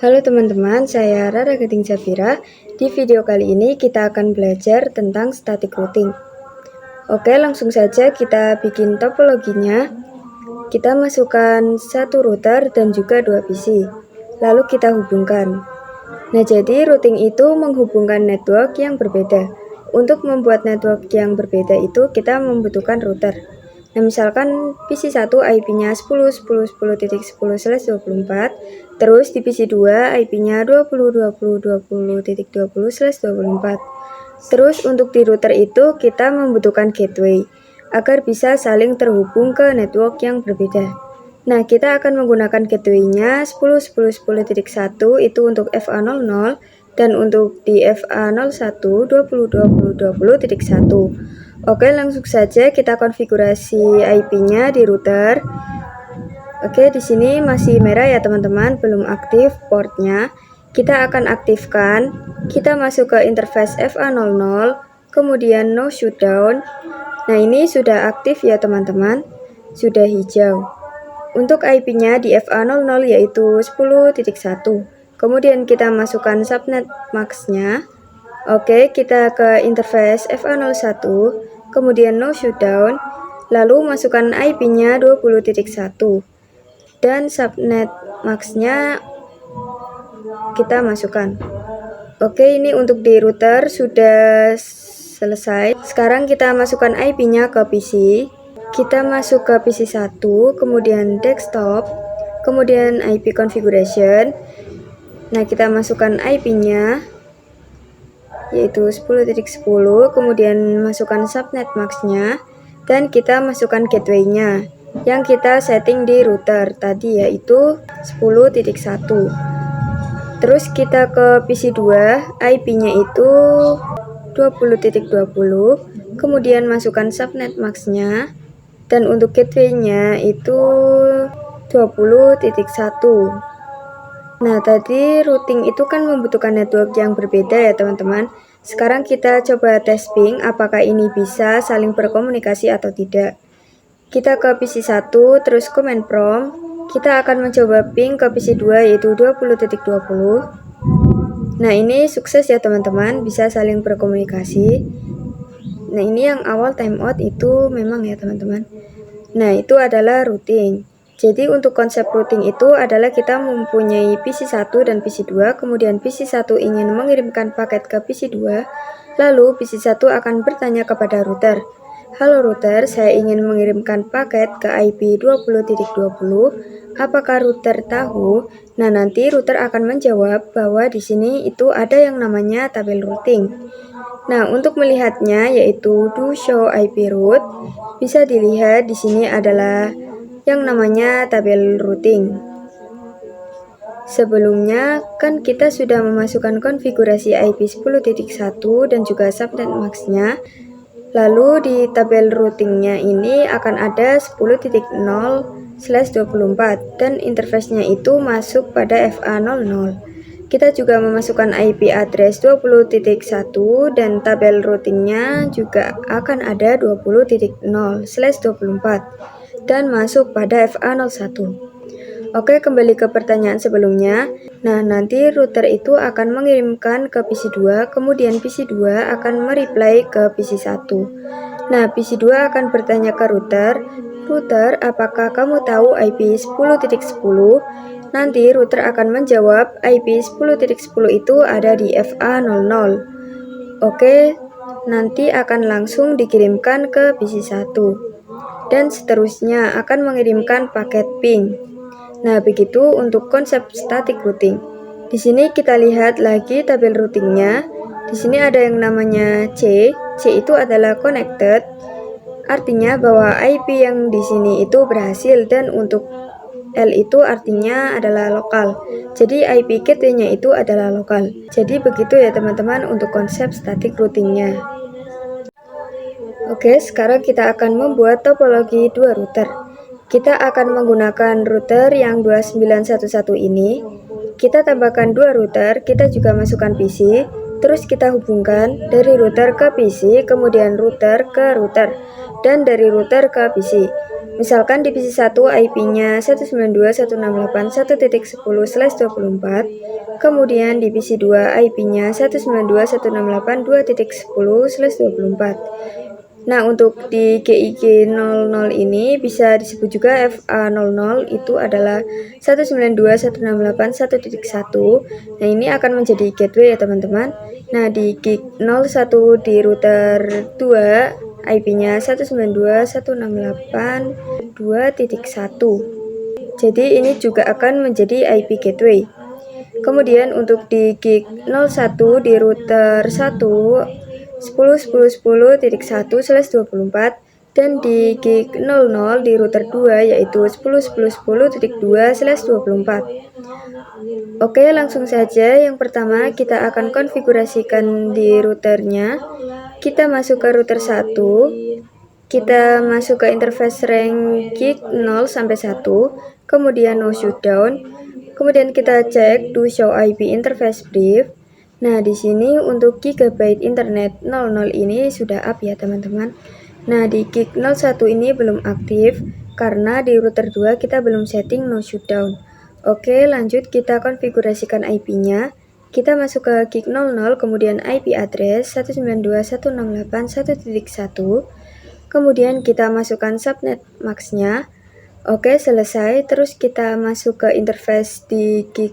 Halo teman-teman, saya Rara Gading Zafira. Di video kali ini kita akan belajar tentang static routing. Oke, langsung saja kita bikin topologinya. Kita masukkan satu router dan juga dua PC. Lalu kita hubungkan. Nah, jadi routing itu menghubungkan network yang berbeda. Untuk membuat network yang berbeda itu kita membutuhkan router. Nah, misalkan PC1 IP-nya 10.10.10/24, terus di PC2 IP-nya 20.20.20.20/24. Terus untuk di router itu kita membutuhkan gateway agar bisa saling terhubung ke network yang berbeda. Nah, kita akan menggunakan gateway-nya 10.10.10.1 itu untuk FA00 dan untuk di FA01 20.20.20.1. Oke, langsung saja kita konfigurasi IP-nya di router. Oke, di sini masih merah ya teman-teman, belum aktif portnya. Kita akan aktifkan. Kita masuk ke interface FA00, kemudian no shutdown. Nah, ini sudah aktif ya teman-teman, sudah hijau. Untuk IP-nya di FA00 yaitu 10.1. Kemudian kita masukkan subnet max-nya. Oke, kita ke interface FA01, kemudian no shutdown, lalu masukkan IP-nya 20.1 dan subnet max-nya kita masukkan. Oke, ini untuk di router sudah selesai. Sekarang kita masukkan IP-nya ke PC. Kita masuk ke PC1, kemudian desktop, kemudian IP configuration. Nah, kita masukkan IP-nya yaitu 10.10, kemudian masukkan subnet max-nya, dan kita masukkan gateway-nya yang kita setting di router tadi yaitu 10.1. Terus kita ke PC2, IP-nya itu 20.20, kemudian masukkan subnet max-nya, dan untuk gateway-nya itu 20.1. Nah, tadi routing itu kan membutuhkan network yang berbeda ya teman-teman. Sekarang kita coba tes ping apakah ini bisa saling berkomunikasi atau tidak. Kita ke PC1, terus command prompt. Kita akan mencoba ping ke PC2 yaitu 20.20. Nah, ini sukses ya teman-teman, bisa saling berkomunikasi. Nah, ini yang awal timeout itu memang ya teman-teman. Nah, itu adalah routing. Jadi untuk konsep routing itu adalah kita mempunyai PC1 dan PC2, kemudian PC1 ingin mengirimkan paket ke PC2, lalu PC1 akan bertanya kepada router, "Halo router, saya ingin mengirimkan paket ke IP 20.20, apakah router tahu?" Nah, nanti router akan menjawab bahwa di sini itu ada yang namanya tabel routing. Nah, untuk melihatnya yaitu do show IP route, bisa dilihat di sini adalah yang namanya tabel routing. Sebelumnya kan kita sudah memasukkan konfigurasi IP 10.1 dan juga subnet max-nya. Lalu di tabel routingnya ini akan ada 10.0/24 dan interface-nya itu masuk pada FA00. Kita juga memasukkan IP address 20.1 dan tabel routingnya juga akan ada 20.0/24 dan masuk pada FA01. Oke, kembali ke pertanyaan sebelumnya. Nah, nanti router itu akan mengirimkan ke PC2, kemudian PC2 akan mereply ke PC1. Nah, PC2 akan bertanya ke router, "Router, apakah kamu tahu IP 10.10? Nanti router akan menjawab IP 10.10 itu ada di FA00. Oke, nanti akan langsung dikirimkan ke PC1 dan seterusnya akan mengirimkan paket ping. Nah, begitu untuk konsep static routing. Di sini kita lihat lagi tabel routingnya. Di sini ada yang namanya C. C itu adalah connected, artinya bahwa IP yang di sini itu berhasil, dan untuk L itu artinya adalah lokal. Jadi IP gateway-nya itu adalah lokal. Jadi begitu ya teman-teman untuk konsep static routingnya. Oke, sekarang kita akan membuat topologi dua router. Kita akan menggunakan router yang 2911 ini. Kita tambahkan dua router, kita juga masukkan PC. Terus kita hubungkan dari router ke PC, kemudian router ke router, dan dari router ke PC. Misalkan di PC 1 IP-nya 192.168.1.10/24, kemudian di PC 2 IP-nya 192.168.2.10/24. Nah, untuk di GIG 00 ini bisa disebut juga FA00, itu adalah 192.168.1.1. Nah, ini akan menjadi gateway ya teman-teman. Nah, di gig 01 di router 2 IP-nya 192.168.2.1. Jadi ini juga akan menjadi IP gateway. Kemudian untuk di gig 01 di router 1 10.10.10.1/24 dan di gig 00 di router 2 yaitu 10.10.10.2/24. Oke, langsung saja. Yang pertama kita akan konfigurasikan di routernya. Kita masuk ke router 1. Kita masuk ke interface range gig 0 sampai 1, kemudian no shutdown. Kemudian kita cek do show IP interface brief. Nah, di sini untuk gigabyte internet 00 ini sudah up ya teman-teman. Nah, di gig 01 ini belum aktif karena di router 2 kita belum setting no shutdown. Oke, lanjut kita konfigurasikan IP-nya. Kita masuk ke gig 00, kemudian IP address 192.168.1.1. Kemudian kita masukkan subnet max-nya. Oke, selesai. Terus kita masuk ke interface di gig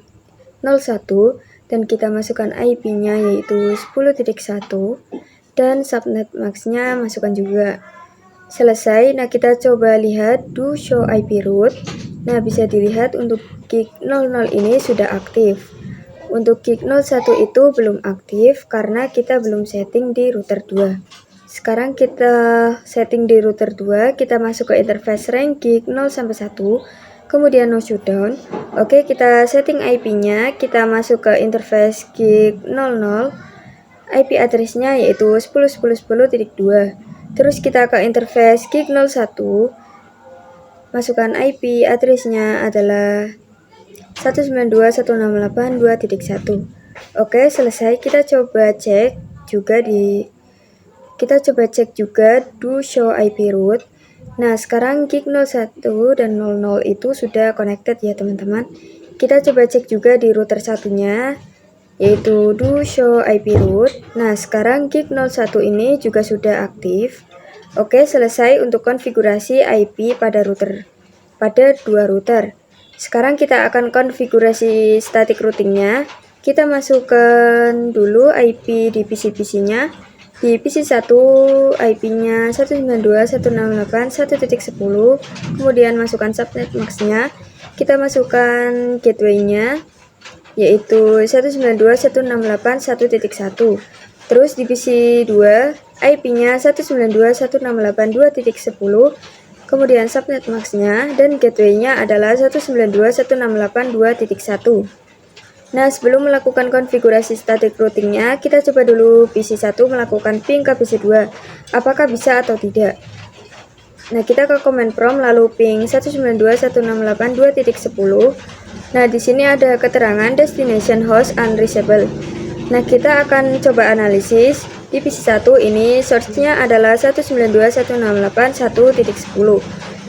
01 dan kita masukkan IP-nya yaitu 10.1 dan subnet max-nya masukkan juga. Selesai. Nah, kita coba lihat do show IP route. Nah, bisa dilihat untuk gig 00 ini sudah aktif. Untuk gig 01 itu belum aktif karena kita belum setting di router 2. Sekarang kita setting di router 2, kita masuk ke interface range gig 0 sampai 1, kemudian no shutdown. Oke, kita setting IP-nya, kita masuk ke interface gig 00, IP address-nya yaitu 10.10.10.2. Terus kita ke interface gig 01, masukkan IP address-nya adalah 192.168.2.1. Oke, selesai. Kita coba cek juga do show IP route. Nah, sekarang gig 01 dan 00 itu sudah connected ya teman-teman. Kita coba cek juga di router satunya, yaitu do show IP route. Nah, sekarang gig 01 ini juga sudah aktif. Oke, selesai untuk konfigurasi IP pada dua router. Sekarang kita akan konfigurasi static routingnya. Kita masukkan dulu IP di PC-nya. Di PC 1 IP-nya 192.168.1.10, kemudian masukkan subnet max-nya. Kita masukkan gateway-nya yaitu 192.168.1.1. Terus di PC 2 IP-nya 192.168.2.10, kemudian subnet max-nya dan gateway-nya adalah 192.168.2.1. Nah, sebelum melakukan konfigurasi static routingnya, kita coba dulu PC 1 melakukan ping ke PC 2. Apakah bisa atau tidak? Nah, kita ke command prompt lalu ping 192.168.2.10. Nah, di sini ada keterangan destination host unreachable. Nah, kita akan coba analisis. Di PC 1 ini source-nya adalah 192.168.1.10.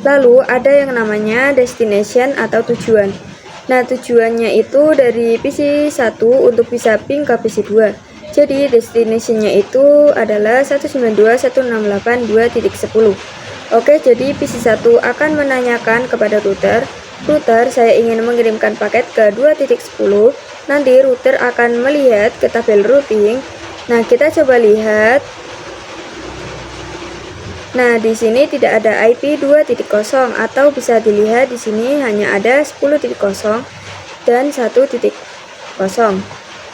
Lalu ada yang namanya destination atau tujuan. Nah, tujuannya itu dari PC 1 untuk bisa ping ke PC 2. Jadi, destination-nya itu adalah 192.168.2.10. Oke, jadi PC 1 akan menanyakan kepada router, saya ingin mengirimkan paket ke 2.10. Nanti router akan melihat ke tabel routing. Nah, kita coba lihat. Nah, di sini tidak ada IP 2.0 atau bisa dilihat di sini hanya ada 10.0 dan 1.0.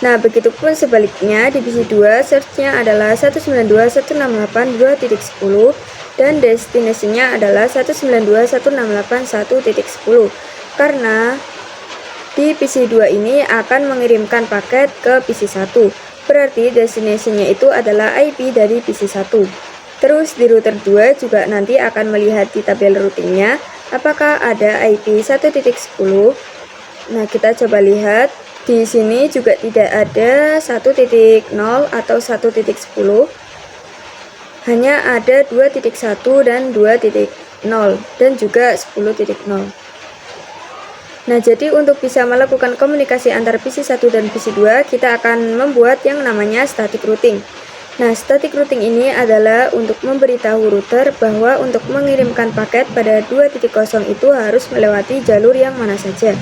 Nah, begitupun sebaliknya di PC 2 search-nya adalah 192.168.2.10 dan destination-nya adalah 192.168.1.10. Karena di PC 2 ini akan mengirimkan paket ke PC 1. Berarti destination-nya itu adalah IP dari PC 1. Terus di router 2 juga nanti akan melihat di tabel routingnya apakah ada IP 1.10. Nah, kita coba lihat. Di sini juga tidak ada 1.0 atau 1.10, hanya ada 2.1 dan 2.0 dan juga 10.0. Nah, jadi untuk bisa melakukan komunikasi antara PC1 dan PC2, kita akan membuat yang namanya static routing. Nah, static routing ini adalah untuk memberitahu router bahwa untuk mengirimkan paket pada 2.0 itu harus melewati jalur yang mana saja.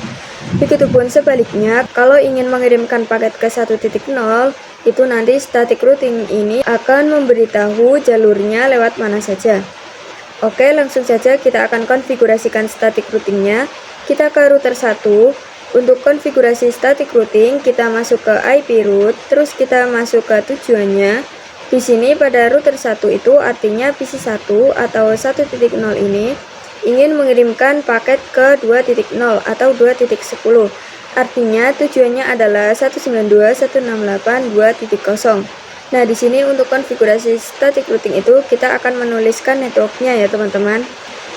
Begitupun sebaliknya, kalau ingin mengirimkan paket ke 1.0, itu nanti static routing ini akan memberitahu jalurnya lewat mana saja. Oke, langsung saja kita akan konfigurasikan static routingnya. Kita ke router 1. Untuk konfigurasi static routing, kita masuk ke IP route, terus kita masuk ke tujuannya. Di sini pada router 1 itu artinya PC1 atau 1.0 ini ingin mengirimkan paket ke 2.0 atau 2.10. Artinya tujuannya adalah 192.168.2.0. Nah, di sini untuk konfigurasi static routing itu kita akan menuliskan networknya ya teman-teman.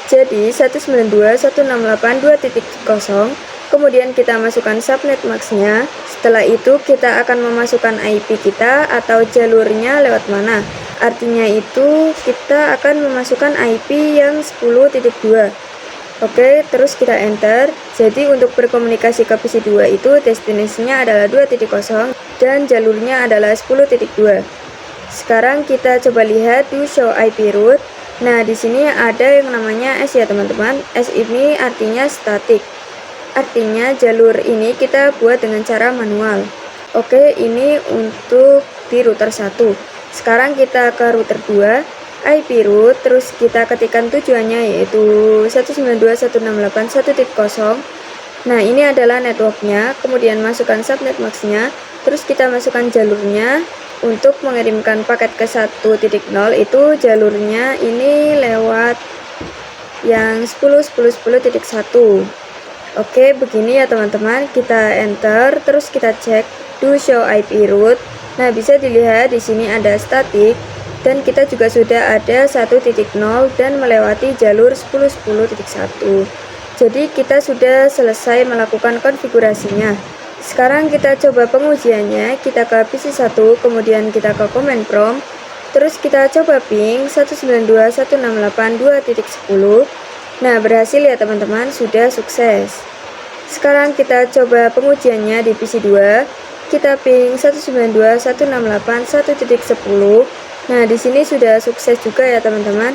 Jadi 192.168.2.0, kemudian kita masukkan subnet maxnya. Setelah itu kita akan memasukkan IP kita atau jalurnya lewat mana. Artinya itu kita akan memasukkan IP yang 10.2. Oke, terus kita enter. Jadi untuk berkomunikasi ke PC2 itu destinasinya adalah 2.0 dan jalurnya adalah 10.2. Sekarang kita coba lihat do show IP route. Nah, di sini ada yang namanya S ya teman-teman. S ini artinya static. Artinya jalur ini kita buat dengan cara manual. Oke, ini untuk di router 1. Sekarang kita ke router 2, IP route, terus kita ketikkan tujuannya yaitu 192.168.1.0. Nah, ini adalah networknya, kemudian masukkan subnet maxnya, terus kita masukkan jalurnya. Untuk mengirimkan paket ke 1.0 itu jalurnya ini lewat yang 10.10.10.1. Oke, begini ya teman-teman, kita enter, terus kita cek do show IP route. Nah, bisa dilihat di sini ada static dan kita juga sudah ada 1.0 dan melewati jalur 10.10.1. Jadi kita sudah selesai melakukan konfigurasinya. Sekarang kita coba pengujiannya. Kita ke PC1, kemudian kita ke command prompt, terus kita coba ping 192.168.2.10. Nah, berhasil ya teman-teman, sudah sukses. Sekarang kita coba pengujiannya di PC2. Kita ping 192.168.1.10. Nah, di sini sudah sukses juga ya teman-teman.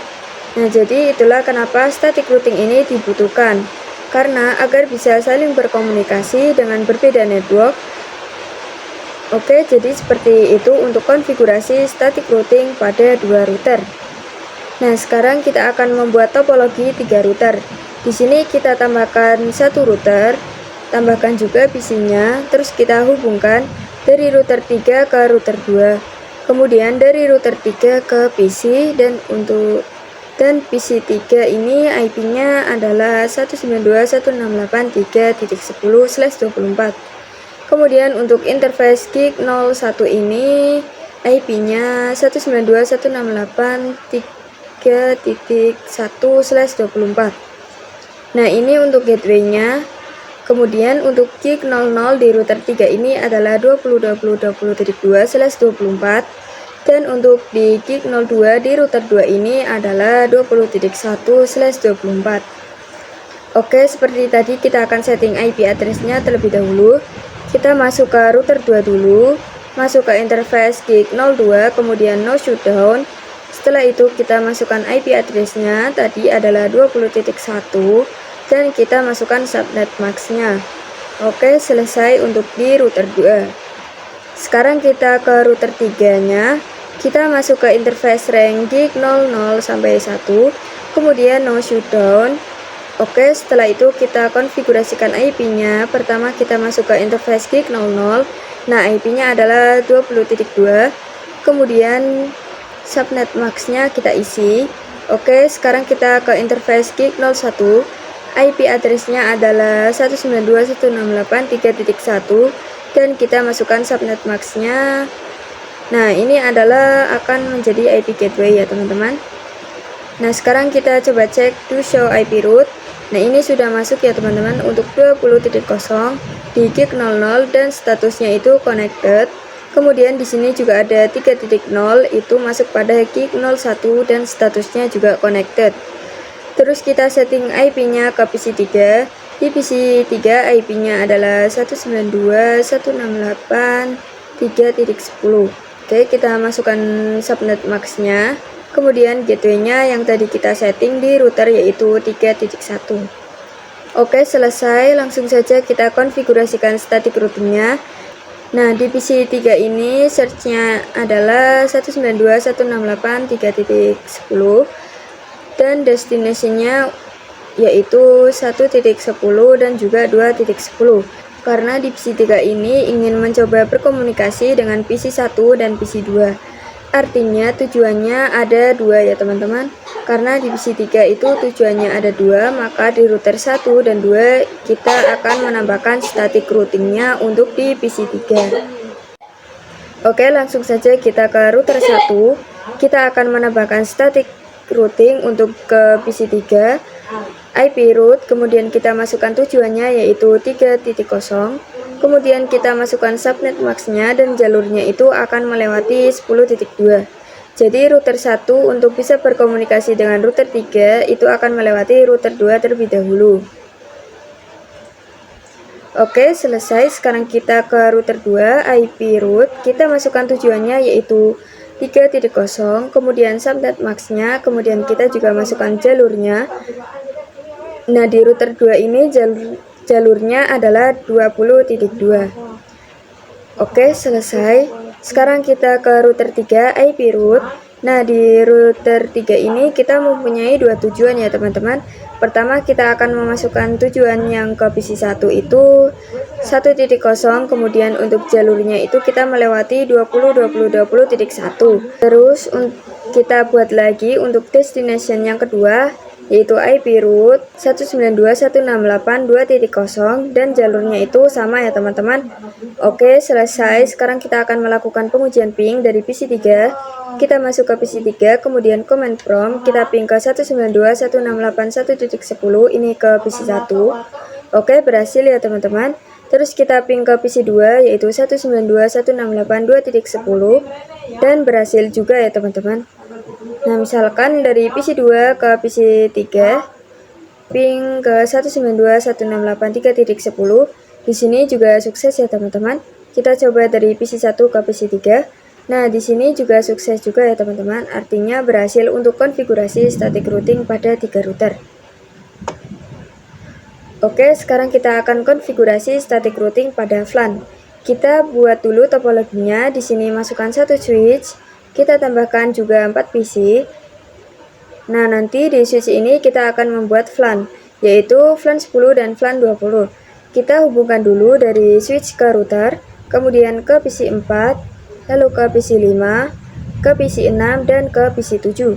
Nah, jadi itulah kenapa static routing ini dibutuhkan. Karena agar bisa saling berkomunikasi dengan berbeda network. Oke, jadi seperti itu untuk konfigurasi static routing pada dua router. Nah, sekarang kita akan membuat topologi 3 router. Di sini kita tambahkan satu router, tambahkan juga PC-nya, terus kita hubungkan dari router 3 ke router 2. Kemudian dari router 3 ke PC dan PC3 ini IP-nya adalah 192.168.3.10/24. Kemudian untuk interface gig 01 ini IP-nya 192.168.3.1/24. Nah, ini untuk gateway-nya. Kemudian untuk gig 00 di router 3 ini adalah 20.20.20.2/24. Dan untuk di gig 02 di router 2 ini adalah 20.1/24. Oke, seperti tadi kita akan setting IP address-nya terlebih dahulu. Kita masuk ke router 2 dulu, masuk ke interface gig 02, kemudian no shutdown. Setelah itu kita masukkan IP address-nya, tadi adalah 20.1, dan kita masukkan subnet max-nya. Oke, selesai untuk di router 2. Sekarang kita ke router 3-nya, kita masuk ke interface range gig 00 sampai 1, kemudian no shutdown. Oke, setelah itu kita konfigurasikan IP-nya. Pertama kita masuk ke interface gig 00. Nah, IP-nya adalah 20.2. Kemudian subnet max-nya kita isi. Oke, sekarang kita ke interface gig 01. IP address-nya adalah 192.168.3.1 dan kita masukkan subnet max-nya. Nah, ini adalah akan menjadi IP gateway ya teman-teman. Nah, sekarang kita coba cek to show IP route. Nah, ini sudah masuk ya teman-teman untuk 20.0. di gig 00 dan statusnya itu connected. Kemudian di sini juga ada 3.0 itu masuk pada gig 01 dan statusnya juga connected. Terus kita setting IP-nya ke PC 3. Di PC 3 IP-nya adalah 192.168.3.10. Oke, kita masukkan subnet max-nya. Kemudian gateway-nya yang tadi kita setting di router yaitu 3.1. Oke, selesai. Langsung saja kita konfigurasikan static routing-nya. Nah, di PC 3 ini search-nya adalah 192.168.3.10 dan destination-nya yaitu 1.10 dan juga 2.10. Karena di PC 3 ini ingin mencoba berkomunikasi dengan PC 1 dan PC 2. Artinya tujuannya ada dua ya teman-teman. Karena di PC 3 itu tujuannya ada dua, maka di router 1 dan 2 kita akan menambahkan static routing-nya untuk di PC 3. Oke, langsung saja kita ke router 1. Kita akan menambahkan static routing untuk ke PC 3. IP root, kemudian kita masukkan tujuannya yaitu 3.0, kemudian kita masukkan subnet max-nya dan jalurnya itu akan melewati 10.2. Jadi router 1 untuk bisa berkomunikasi dengan router 3 itu akan melewati router 2 terlebih dahulu. Oke, selesai. Sekarang kita ke router 2, IP root, kita masukkan tujuannya yaitu 3.0, kemudian subnet max-nya, kemudian kita juga masukkan jalurnya. Nah, di router 2 ini jalurnya adalah 20.2. Oke, selesai. Sekarang kita ke router 3 IP root. Nah, di router 3 ini kita mempunyai dua tujuan ya teman-teman. Pertama, kita akan memasukkan tujuan yang ke PC 1 itu 1.0, kemudian untuk jalurnya itu kita melewati 20.20.20.1. Terus kita buat lagi untuk destination yang kedua yaitu IP root 192.168.2.0 dan jalurnya itu sama ya teman-teman. Oke, selesai. Sekarang kita akan melakukan pengujian ping dari PC 3. Kita masuk ke PC 3, kemudian command prompt, kita ping ke 192.168.1.10 ini ke PC 1. Oke, berhasil ya teman-teman. Terus kita ping ke PC 2 yaitu 192.168.2.10 dan berhasil juga ya teman-teman. Nah, misalkan dari PC 2 ke PC 3 ping ke 192.168.3.10. Di sini juga sukses ya teman-teman. Kita coba dari PC 1 ke PC 3. Nah, di sini juga sukses juga ya teman-teman. Artinya berhasil untuk konfigurasi static routing pada 3 router. Oke, sekarang kita akan konfigurasi static routing pada VLAN. Kita buat dulu topologinya. Di sini masukkan satu switch. Kita tambahkan juga 4 PC. Nah, nanti di switch ini kita akan membuat VLAN, yaitu VLAN 10 dan VLAN 20. Kita hubungkan dulu dari switch ke router, kemudian ke PC 4, lalu ke PC 5, ke PC 6, dan ke PC 7.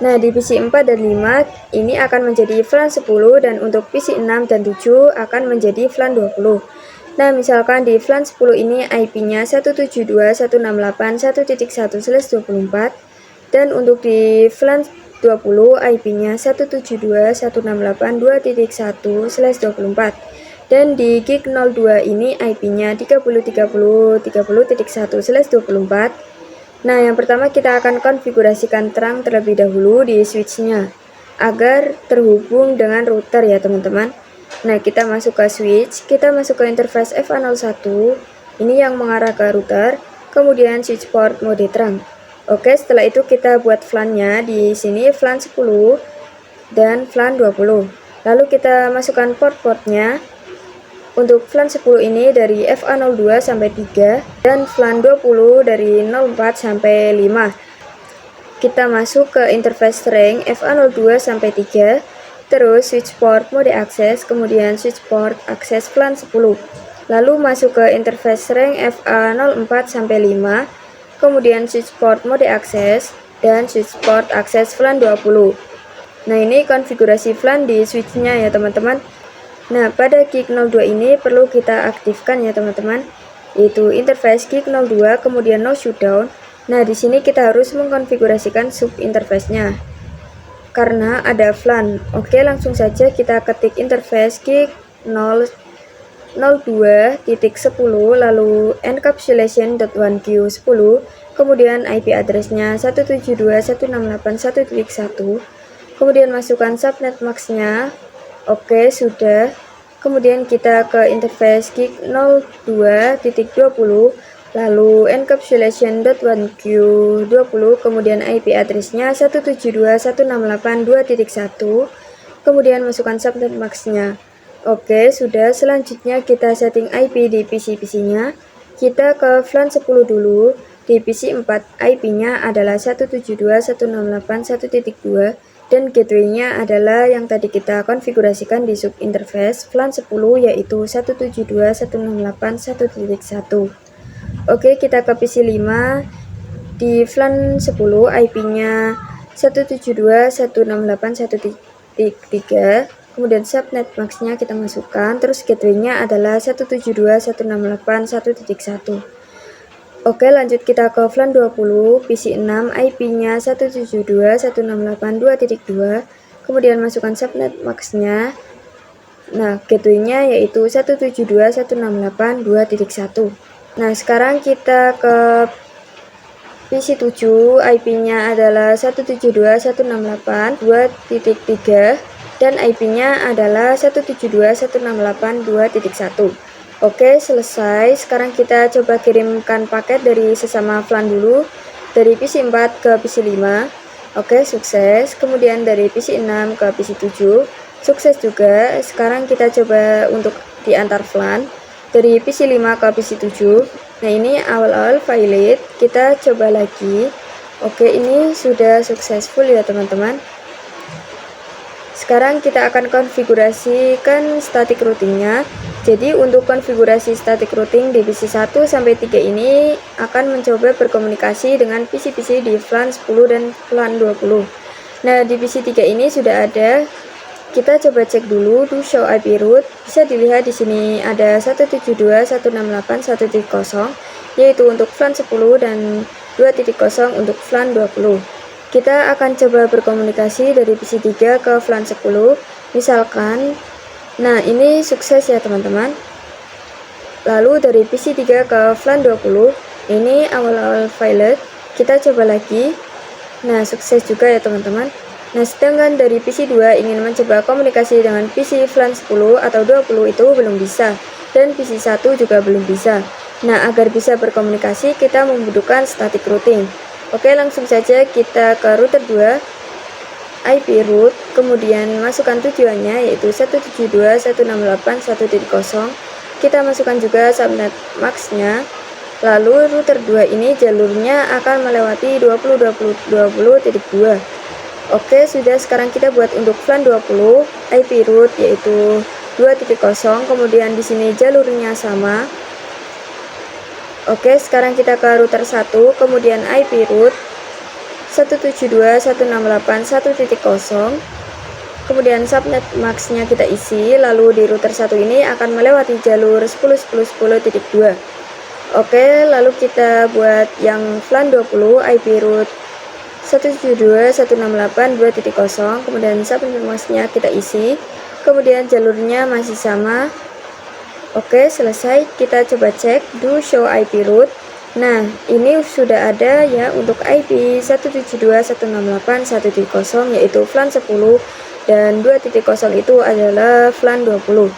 Nah, di PC 4 dan 5 ini akan menjadi VLAN 10 dan untuk PC 6 dan 7 akan menjadi VLAN 20. Nah, misalkan di VLAN 10 ini IP-nya 172.168.1.1/24 dan untuk di VLAN 20 IP-nya 172.168.2.1/24 dan di gig 02 ini IP-nya 30.30.30.1/24. Nah, yang pertama kita akan konfigurasikan terang terlebih dahulu di switch-nya agar terhubung dengan router ya teman-teman. Nah, kita masuk ke switch, kita masuk ke interface FA01, ini yang mengarah ke router, kemudian switch port mode terang. Oke, setelah itu kita buat VLAN-nya, di sini VLAN 10 dan VLAN 20. Lalu kita masukkan port-portnya. Untuk VLAN 10 ini dari FA02 sampai 3 dan VLAN 20 dari 04 sampai 5. Kita masuk ke interface string FA02 sampai 3. Terus switch port mode akses, kemudian switch port akses VLAN 10. Lalu masuk ke interface string FA04 sampai 5, kemudian switch port mode akses dan switch port akses VLAN 20. Nah, ini konfigurasi VLAN di switch-nya ya teman-teman. Nah, pada gig 02 ini perlu kita aktifkan ya teman-teman, yaitu interface gig 02 kemudian no shutdown. Nah, di sini kita harus mengkonfigurasikan sub interface-nya karena ada VLAN. Oke, langsung saja kita ketik interface gig 02 02.10 lalu encapsulation.1q10, kemudian IP address-nya 172.168.1.1, kemudian masukkan subnet max-nya. Oke, sudah. Kemudian kita ke interface gig 02.20 lalu encapsulation.1q20, kemudian IP address-nya 172.168.2.1, kemudian masukkan subnet max-nya. Oke, sudah. Selanjutnya kita setting IP di PC-nya. Kita ke VLAN 10 dulu. Di PC 4, IP-nya adalah 172.168.1.2 dan gateway-nya adalah yang tadi kita konfigurasikan di sub interface VLAN 10, yaitu 172.168.1.1. Oke, kita ke PC 5. Di VLAN 10, IP-nya 172.168.1.3, kemudian subnet max-nya kita masukkan, terus gateway-nya adalah 172.168.1.1. Oke, lanjut kita ke VLAN 20, PC 6, IP-nya 172.168.2.2, kemudian masukkan subnet max-nya. Nah, gateway-nya yaitu 172.168.2.1. Nah, sekarang kita ke PC 7, IP-nya adalah 172.168.2.3 dan IP-nya adalah 172.168.2.1. Oke, selesai. Sekarang kita coba kirimkan paket dari sesama VLAN dulu, dari PC 4 ke PC 5. Oke, sukses. Kemudian dari PC 6 ke PC 7, sukses juga. Sekarang kita coba untuk diantar VLAN dari PC 5 ke PC 7. Nah, ini awal-awal valid. Kita coba lagi. Oke, ini sudah successful ya teman-teman. Sekarang kita akan konfigurasikan static routing-nya. Jadi untuk konfigurasi static routing di PC 1 sampai 3 ini akan mencoba berkomunikasi dengan PC-PC di VLAN 10 dan VLAN 20. Nah, di PC 3 ini sudah ada. Kita coba cek dulu do show IP route. Bisa dilihat di sini ada 172.168.1.0 yaitu untuk VLAN 10 dan 2.0 untuk VLAN 20. Kita akan coba berkomunikasi dari PC 3 ke VLAN 10, misalkan. Nah, ini sukses ya teman-teman. Lalu dari PC 3 ke VLAN 20, ini awal-awal valid. Kita coba lagi. Nah, sukses juga ya teman-teman. Nah, sedangkan dari PC 2 ingin mencoba komunikasi dengan PC VLAN 10 atau 20 itu belum bisa, dan PC 1 juga belum bisa. Nah, agar bisa berkomunikasi, kita membutuhkan static routing. Oke, langsung saja kita ke router 2, IP route, kemudian masukkan tujuannya yaitu 172.168.1.0. Kita masukkan juga subnet max-nya. Lalu router 2 ini jalurnya akan melewati 20.20.20.2. Oke, sudah. Sekarang kita buat untuk VLAN 20 IP route yaitu 2.0, kemudian di sini jalurnya sama. Oke, sekarang kita ke router 1, kemudian IP route 172.168.1.0, kemudian subnet max-nya kita isi, lalu di router 1 ini akan melewati jalur 10.10.10.2. Oke, lalu kita buat yang VLAN 20 IP route 172.168.2.0, kemudian subnet max-nya kita isi, kemudian jalurnya masih sama. Oke, selesai. Kita coba cek do show IP route. Nah, ini sudah ada ya untuk IP 172.168.1.0 yaitu VLAN 10 dan 2.0 itu adalah VLAN 20.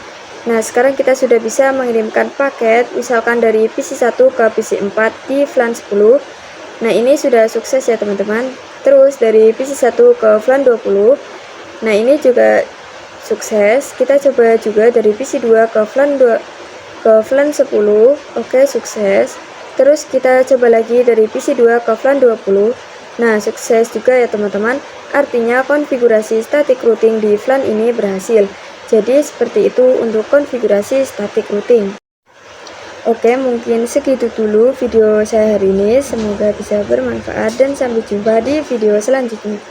Nah, sekarang kita sudah bisa mengirimkan paket misalkan dari PC 1 ke PC 4 di VLAN 10. Nah, ini sudah sukses ya teman-teman. Terus dari PC 1 ke VLAN 20. Nah, ini juga sukses. Kita coba juga dari PC 2 ke VLAN 10. Oke, sukses. Terus kita coba lagi dari PC 2 ke VLAN 20. Nah, sukses juga ya teman-teman. Artinya konfigurasi static routing di VLAN ini berhasil. Jadi seperti itu untuk konfigurasi static routing. Oke, mungkin segitu dulu video saya hari ini. Semoga bisa bermanfaat dan sampai jumpa di video selanjutnya.